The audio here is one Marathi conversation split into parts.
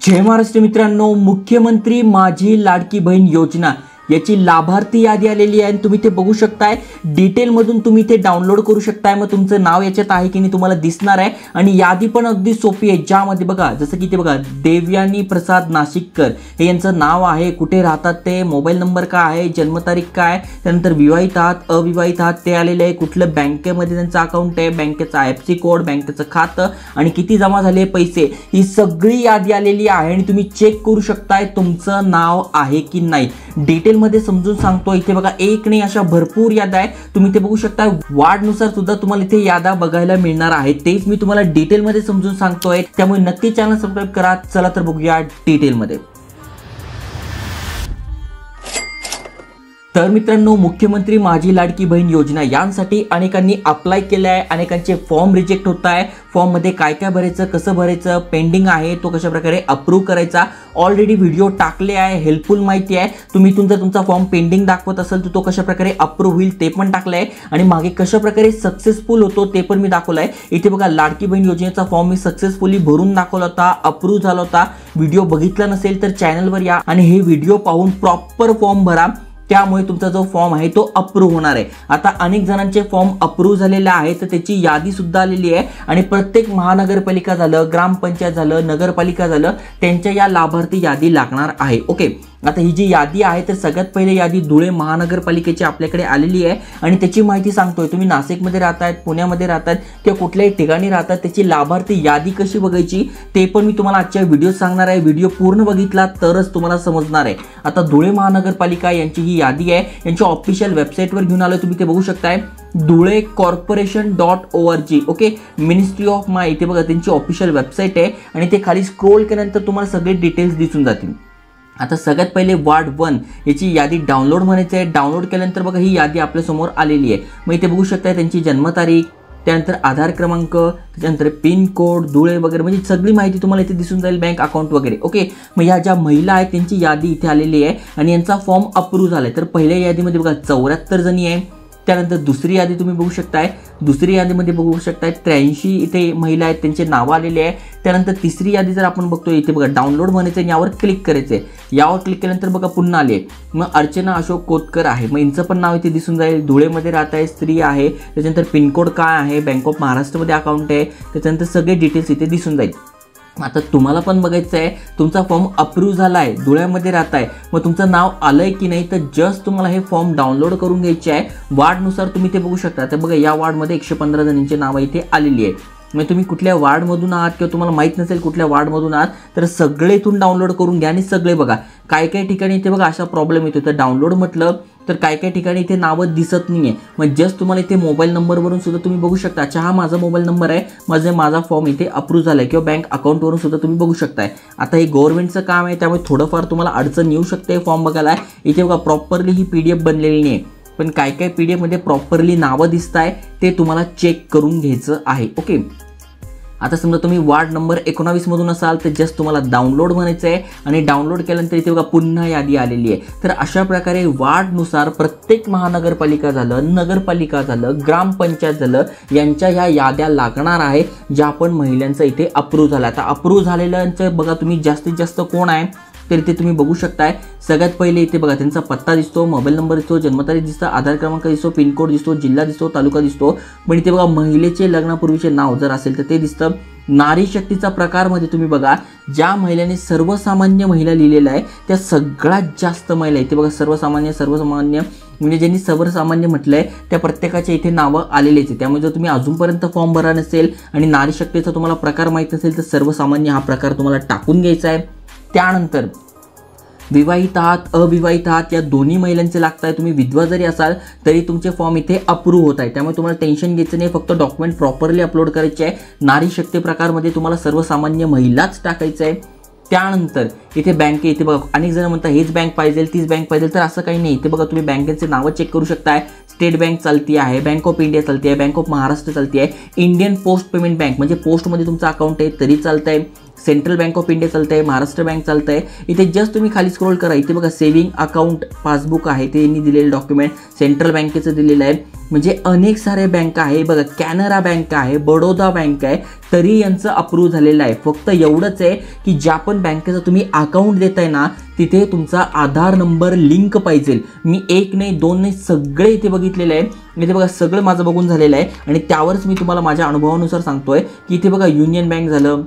जय महाराष्ट्र मित्रांनो, मुख्यमंत्री माझी लाडकी बहीण योजना याची लाभार्थी यादी आलेली आहे आणि तुम्ही ते बघू शकताय। डिटेल मधून तुम्ही ते डाउनलोड करू शकताय। मग तुमचं नाव याच्यात आहे की नाही तुम्हाला दिसणार आहे आणि यादी पण अगदी सोपी आहे, ज्यामध्ये बघा जसं की ते बघा देवयानी प्रसाद नाशिककर हे यांचं नाव आहे, कुठे राहतात ते, मोबाईल नंबर काय आहे, जन्मतारीख काय, त्यानंतर विवाहित आहात अविवाहित आहात ते आलेले आहे, कुठल्या बँकेमध्ये त्यांचं अकाउंट आहे, बँकेचा IFSC कोड, बँकेचं खातं आणि किती जमा झाले पैसे, ही सगळी यादी आलेली आहे आणि तुम्ही चेक करू शकताय तुमचं नाव आहे की नाही। डिटेल मध्ये समजून सांगतो। इथे बघा एक नाही अशा भरपूर याद्या आहे, तुम्ही ते बघू शकता। वार्डनुसार सुद्धा तुम्हाला इथे याद्या बघायला मिळणार आहेत, तेच मी तुम्हाला डिटेल मध्ये समजून सांगतोय, त्यामुळे नक्की चॅनल सबस्क्राइब करा। चला तर बघूया डिटेल मध्ये। तर मित्रांनो, मुख्यमंत्री माझी लाडकी बहीण योजना यांसाठी अनेकांनी अप्लाय केले आहे, अनेकांचे फॉर्म रिजेक्ट होत आहे। फॉर्म मध्ये काय काय भरायचं, कसं भरायचं, पेंडिंग आहे तो कशा प्रकारे अप्रूव्ह करायचा, ऑलरेडी व्हिडिओ टाकले आहे, हेल्पफुल माहिती आहे। तुम्ही तुमचा फॉर्म पेंडिंग दाखवत असेल तर तो कशा प्रकारे अप्रूव्ह होईल ते पण टाकलं आहे आणि मागे कशा प्रकारे सक्सेसफुल होतो ते पण मी दाखवलं आहे। इथे बघा लाडकी बहीण योजनेचा फॉर्म मी सक्सेसफुली भरून दाखवला होता, अप्रूव्ह झाला होता। व्हिडिओ बघितला नसेल तर चॅनलवर या आणि हे व्हिडिओ पाहून प्रॉपर फॉर्म भरा, त्यामुळे तुमचा जो फॉर्म आहे तो अप्रूव्ह होणार आहे। आता अनेक जणांचे फॉर्म अप्रूव्ह झालेले आहेत, तर त्याची यादी सुद्धा आलेली आहे आणि प्रत्येक महानगरपालिका झालं, ग्रामपंचायत झालं, नगरपालिका झालं, त्यांच्या या लाभार्थी यादी लागणार आहे। ओके, आता ही जी यादी आहे तर सगळ्यात पहिले यादी धुळे महानगरपालिकेची आपल्याकडे आलेली आहे आणि त्याची माहिती सांगतोय। तुम्ही नाशिकमध्ये राहतायत, पुण्यामध्ये राहतायत किंवा कुठल्याही ठिकाणी राहतात, त्याची लाभार्थी यादी कशी बघायची ते पण मी तुम्हाला आजच्या व्हिडिओत सांगणार आहे। व्हिडिओ पूर्ण बघितला तरच तुम्हाला समजणार आहे। आता धुळे महानगरपालिका यांची ही यादी आहे, यांच्या ऑफिशियल वेबसाईटवर घेऊन आलो, तुम्ही ते बघू शकताय, Dhule corporation.org। Okay, ministry of my, इथे बघा त्यांची ऑफिशियल वेबसाईट आहे आणि ते खाली स्क्रोल केल्यानंतर तुम्हाला सगळे डिटेल्स दिसून जातील। आता सगळ्यात पहिले वार्ड 1 याची यादी डाउनलोड म्हणायचं आहे। डाउनलोड केल्यानंतर बघा ही यादी आपल्या समोर आलेली आहे। मग इथे बघू शकता त्यांची जन्मतारीख, त्यानंतर आधार क्रमांक, त्यानंतर पिन कोड, धुळे वगैरे, म्हणजे सगळी माहिती तुम्हाला इथे दिसून जाईल, बँक अकाउंट वगैरे। ओके, मग या ज्या महिला आहेत त्यांची यादी इथे आलेली आहे आणि यांचा फॉर्म अप्रूव्ह झालाय। तर पहिल्या यादीमध्ये बघा 74 जणी आहे, त्यानंतर दुसरी यादी तुम्ही बघू शकताय, दुसरी यादीमध्ये बघू शकताय 83 इथे महिला आहेत, त्यांचे नाव आलेले आहे। त्यानंतर तिसरी यादी जर आपण बघतोय, इथे बघा डाउनलोड म्हणायचं आणि यावर क्लिक करायचंय, यावर क्लिक केल्यानंतर बघा पुन्हा आले, मग अर्चना अशोक कोतकर आहे, मग यांचं पण नाव इथे दिसून जाईल, धुळेमध्ये राहत आहे, स्त्री आहे, त्याच्यानंतर पिनकोड काय आहे, बँक ऑफ महाराष्ट्रमध्ये अकाउंट आहे, त्याच्यानंतर सगळे डिटेल्स इथे दिसून जाईल। आता तुम्हाला पण बघायचं आहे तुमचा फॉर्म अप्रूव्ह झाला आहे, धुळ्यामध्ये राहताय, मग तुमचं नाव आलंय की नाही, तर जस्ट तुम्हाला हे फॉर्म डाउनलोड करून घ्यायचे आहे। वार्डनुसार तुम्ही ते बघू शकता, तर बघा या वार्डमध्ये 115 जणांची नावं इथे आलेली आहे। मग तुम्ही कुठल्या वार्डमधून आहात किंवा तुम्हाला माहीत नसेल कुठल्या वार्डमधून आहात तर सगळे इथून डाउनलोड करून घ्या आणि सगळे बघा। काय काय ठिकाणी इथे बघा अशा प्रॉब्लेम येतो, तर डाउनलोड म्हटलं तर काय काय ठिकाणी इथे नावं दिसत नाहीये, मग जस्ट तुम्हाला इथे मोबाईल नंबरवरून सुद्धा तुम्ही बघू शकता, अच्छा हा माझा मोबाईल नंबर आहे, माझा फॉर्म इथे अप्रूव्ह झालाय, किंवा बँक अकाउंटवरून सुद्धा तुम्ही बघू शकताय। आता हे गव्हर्नमेंटचं काम आहे, त्यामुळे थोडंफार तुम्हाला अडचण येऊ शकते फॉर्म बघायला। इथे बघा प्रॉपरली ही PDF बनलेली नाही, पण काय काय PDF मध्ये प्रॉपरली नावं दिसताय ते तुम्हाला चेक करून घ्यायचं आहे। ओके, आता समजा तुम्ही वार्ड नंबर 19 मधून असाल तर जस्ट तुम्हाला डाउनलोड म्हणायचं आहे आणि डाउनलोड केल्यानंतर इथे बघा पुन्हा यादी आलेली आहे। तर अशा प्रकारे वार्डनुसार प्रत्येक महानगरपालिका झालं, नगरपालिका झालं, ग्रामपंचायत झालं, यांच्या ह्या याद्या लागणार आहे, ज्या पण महिलांचं इथे अप्रूव्ह झालं। आता अप्रूव्ह झालेल्यांचं बघा तुम्ही जास्तीत जास्त कोण आहे तर इथे तुम्ही बघू शकताय। सगळ्यात पहिले इथे बघा त्यांचा पत्ता दिसतो, मोबाईल नंबर दिसतो, जन्मतारीख दिसतं, आधार क्रमांक दिसतो, पिनकोड दिसतो, जिल्हा दिसतो, तालुका दिसतो, पण इथे बघा महिलेचे लग्नापूर्वीचे नाव जर असेल तर ते दिसतं। नारी शक्तीचा प्रकारमध्ये तुम्ही बघा ज्या महिलांनी सर्वसामान्य महिला लिहिलेला आहे त्या सगळ्यात जास्त महिला इथे बघा, सर्वसामान्य म्हणजे ज्यांनी सर्वसामान्य म्हटलंय त्या प्रत्येकाच्या इथे नावं आलेलेच आहे। त्यामुळे जर तुम्ही अजूनपर्यंत फॉर्म भरा नसेल आणि नारी शक्तीचा तुम्हाला प्रकार माहीत नसेल तर सर्वसामान्य हा प्रकार तुम्हाला टाकून घ्यायचा आहे। त्यानंतर विवाहित आहात अविवाहित आहात या दोन्ही महिलांचे लागत आहे, तुम्ही विधवा जरी असाल तरी तुमचे फॉर्म इथे अप्रूव्ह होत आहे, त्यामुळे तुम्हाला टेन्शन घ्यायचं नाही, फक्त डॉक्युमेंट प्रॉपरली अपलोड करायचे आहे। नारी शक्ती प्रकारमध्ये तुम्हाला सर्वसामान्य महिलाच टाकायचं आहे। त्यानंतर इथे बँके, इथे बघा अनेक जण म्हणतात हेच बँक पाहिजे, तीच बँक पाहिजे, तर असं काही नाही। इथे बघा तुम्ही बँकेचे नावं चेक करू शकताय, स्टेट बँक चालती आहे, बँक ऑफ इंडिया चालती आहे, बँक ऑफ महाराष्ट्र चालती आहे, इंडियन पोस्ट पेमेंट बँक म्हणजे पोस्टमध्ये तुमचं अकाउंट आहे तरी चालतंय, सेंट्रल बँक ऑफ इंडिया चालतंय, महाराष्ट्र बँक चालतंय. इथे जस्ट तुम्ही खाली स्क्रोल करा, इथे बघा सेव्हिंग अकाउंट पासबुक आहे, ते यांनी दिलेलं डॉक्युमेंट सेंट्रल बँकेचं दिलेलं आहे. म्हणजे अनेक सारे बँक आहे बघा, कॅनरा बँक आहे, बडोदा बँक आहे, तरी यांचं अप्रूव्ह झालेलं आहे. फक्त एवढंच आहे की ज्या पण बँकेचं तुम्ही अकाउंट देताय ना, तिथे तुमचा आधार नंबर लिंक पाहिजे. मी 1 नाही 2 नाही सगळे इथे बघितलेलं आहे. इथे बघा सगळं माझं बघून झालेलं आहे आणि त्यावरच मी तुम्हाला माझ्या अनुभवानुसार सांगतोय की इथे बघा युनियन बँक झालं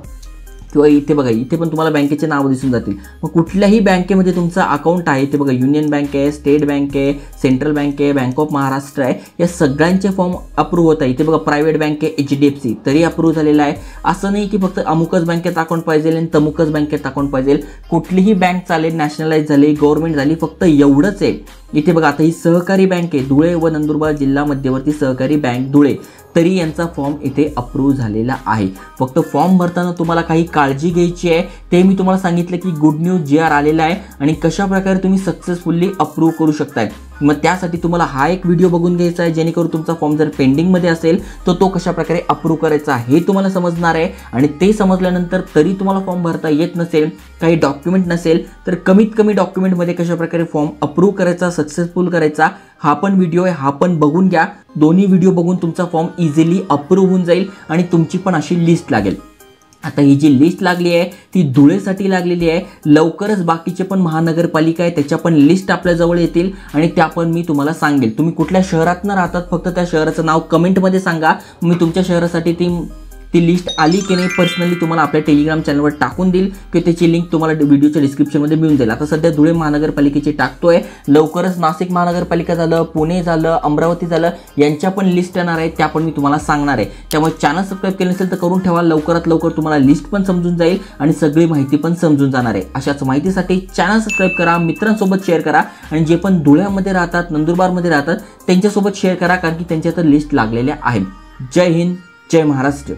किंवा इथे बघा इथे पण तुम्हाला बँकेचे नाव दिसून जातील. मग कुठल्याही बँकेमध्ये तुमचं अकाउंट आहे, ते बघा युनियन बँक आहे, स्टेट बँक आहे, सेंट्रल बँक आहे, बँक ऑफ महाराष्ट्र आहे, या सगळ्यांचे फॉर्म अप्रूव्ह होत आहे. इथे बघा प्रायव्हेट बँक आहे HDFC तरी अप्रूव्ह झालेला आहे. असं नाही की फक्त अमुकच बँकेत अकाउंट पाहिजे आणि तमुकच बँकेत अकाउंट पाहिजे, कुठलीही बँक चालेल, नॅशनलाइज झाली, गव्हर्नमेंट झाली, फक्त एवढंच आहे. इथे बघा आता ही सहकारी बँक आहे, धुळे व नंदुरबार जिल्हा मध्यवर्ती सहकारी बँक धुळे, तरी यांचा फॉर्म इथे अप्रूव्ह झालेला आहे. फक्त फॉर्म भरताना तुम्हाला काही काळजी घ्यायची आहे, ते मी तुम्हाला सांगितलं की गुड न्यूज GR आलेला आहे आणि कशा प्रकारे तुम्ही सक्सेसफुली अप्रूव्ह करू शकताय. मग त्यासाठी तुम्हाला हा एक व्हिडिओ बघून घ्यायचा आहे, जेणेकरून तुमचा फॉर्म जर पेंडिंगमध्ये असेल तर तो कशा प्रकारे अप्रूव्ह करायचा हे तुम्हाला समजणार आहे. आणि ते समजल्यानंतर तरी तुम्हाला फॉर्म भरता येत नसेल, काही डॉक्युमेंट नसेल, तर कमीत कमी डॉक्युमेंटमध्ये कशा प्रकारे फॉर्म अप्रूव्ह करायचा, सक्सेसफुल करायचा, हा पण व्हिडिओ आहे, हा पण बघून घ्या. दोन्ही व्हिडिओ बघून तुमचा फॉर्म इझिली अप्रूव्ह होऊन जाईल आणि तुमची पण अशी लिस्ट लागेल. आता ही जी लिस्ट लागली आहे ती धुळेसाठी लागलेली आहे. लवकरच बाकीचे पण महानगरपालिका आहे त्याच्या पण लिस्ट आपल्याजवळ येतील आणि त्या पण मी तुम्हाला सांगेल. तुम्ही कुठल्या शहरातनं राहतात फक्त त्या शहराचं नाव कमेंटमध्ये सांगा, मी तुमच्या शहरासाठी ती लिस्ट आली की नाही पर्सनली तुम्हाला आपल्या टेलिग्राम चॅनलवर टाकून देईल की त्याची लिंक तुम्हाला व्हिडिओच्या डिस्क्रिप्शनमध्ये मिळून जाईल. आता सध्या धुळे महानगरपालिकेची टाकतोय, लवकरच नाशिक महानगरपालिका झालं, पुणे झालं, अमरावती झालं, यांच्या पण लिस्ट येणार आहे, त्या पण मी तुम्हाला सांगणार आहे. त्यामुळे चॅनल सबस्क्राईब केलं नसेल तर करून ठेवा, लवकरात लवकर तुम्हाला लिस्ट पण समजून जाईल आणि सगळी माहिती पण समजून जाणार आहे. अशाच माहितीसाठी चॅनल सबस्क्राईब करा, मित्रांसोबत शेअर करा आणि जे पण धुळ्यामध्ये राहतात, नंदुरबारमध्ये राहतात त्यांच्यासोबत शेअर करा, कारण की त्यांच्या तर लिस्ट लागलेल्या आहेत. जय हिंद, जय महाराष्ट्र.